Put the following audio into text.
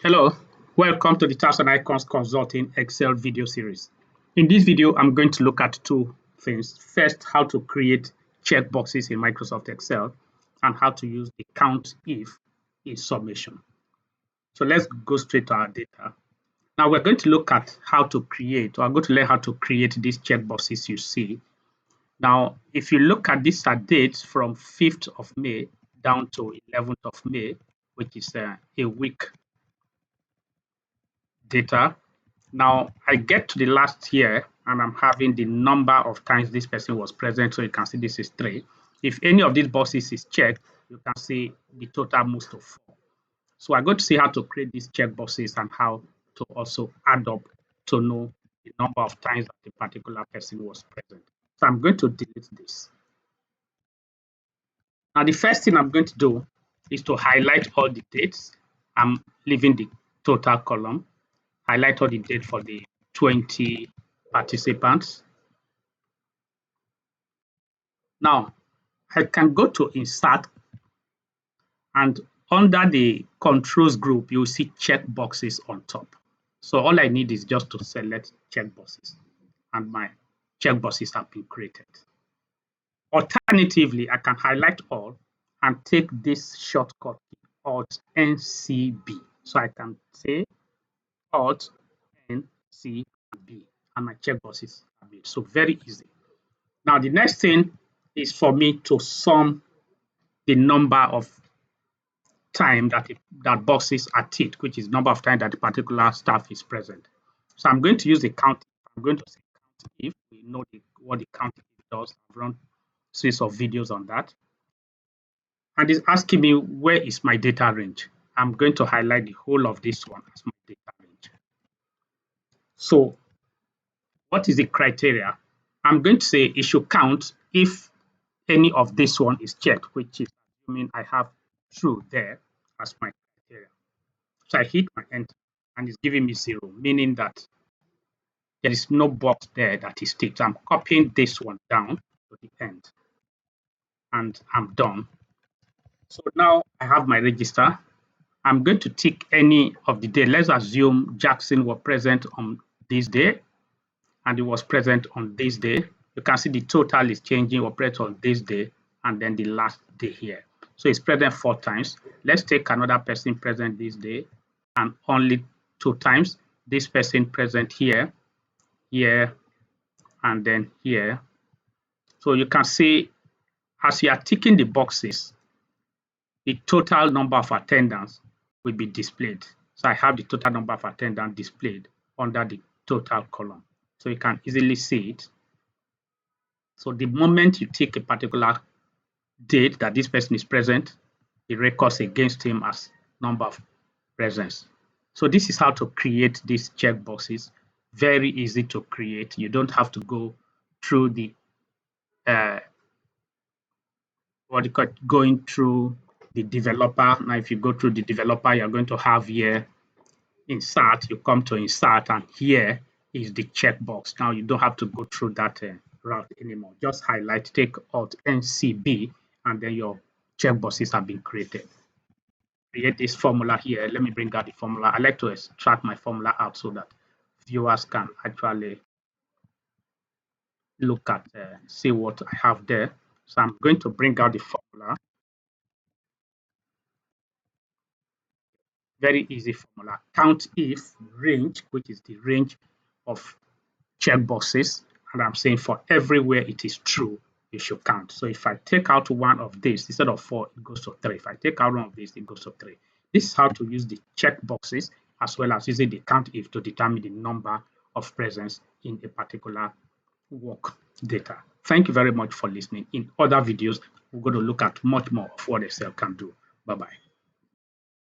Hello, welcome to the Tasks and Icons Consulting Excel video series. In this video, I'm going to look at two things. First, how to create checkboxes in Microsoft Excel and how to use the count if in summation. So let's go straight to our data. Now we're going to look at how to create, or I'm going to learn how to create these checkboxes you see. Now, if you look at these are dates from 5th of May down to 11th of May, which is a week data. Now I get to the last year and I'm having the number of times this person was present. So you can see this is 3. If any of these boxes is checked, you can see the total moves to 4. So I'm going to see how to create these check boxes and how to also add up to know the number of times that a particular person was present. So I'm going to delete this. Now the first thing I'm going to do is to highlight all the dates. I'm leaving the total column. Highlight all the date for the 20 participants. Now, I can go to insert and under the controls group, you'll see check boxes on top. So all I need is just to select check boxes and my check boxes have been created. Alternatively, I can highlight all and take this shortcut Alt NCB. So I can say Alt NCB and my check boxes are made. So very easy. Now the next thing is for me to sum the number of time that boxes are ticked, which is number of times that the particular staff is present. So I'm going to use the count. I'm going to say count if. We know what the count if does. I've run a series of videos on that. And it's asking me where is my data range. I'm going to highlight the whole of this one as my data range. So what is the criteria? I'm going to say it should count if any of this one is checked, which is assuming I have true there as my criteria. So I hit my enter and it's giving me 0, meaning that there is no box there that is ticked. So I'm copying this one down to the end and I'm done. So now I have my register. I'm going to tick any of the day. Let's assume Jackson was present on this day and he was present on this day. You can see the total is changing, operate on this day and then the last day here. So it's present 4 times. Let's take another person present this day and only 2 times. This person present here, here, and then here. So you can see as you are ticking the boxes, the total number of attendance will be displayed. So I have the total number of attendance displayed under the total column. So you can easily see it. So the moment you take a particular date that this person is present, it records against him as number of presence. So this is how to create these check boxes. Very easy to create. You don't have to go through the going through the developer. Now, if you go through the developer, you're going to have here insert. You come to insert, and here is the checkbox. Now you don't have to go through that route anymore. Just highlight, take Alt NCB, and then your checkboxes have been created. Create this formula here. Let me bring out the formula. I like to extract my formula out so that viewers can actually look at, see what I have there. So I'm going to bring out the formula. Very easy formula. Count if range, which is the range of checkboxes, and I'm saying for everywhere it is true, you should count. So if I take out one of these, instead of 4, it goes to 3. If I take out one of these, it goes to 3. This is how to use the checkboxes as well as using the count if to determine the number of presence in a particular work data. Thank you very much for listening. In other videos, we're going to look at much more of what Excel can do. Bye-bye.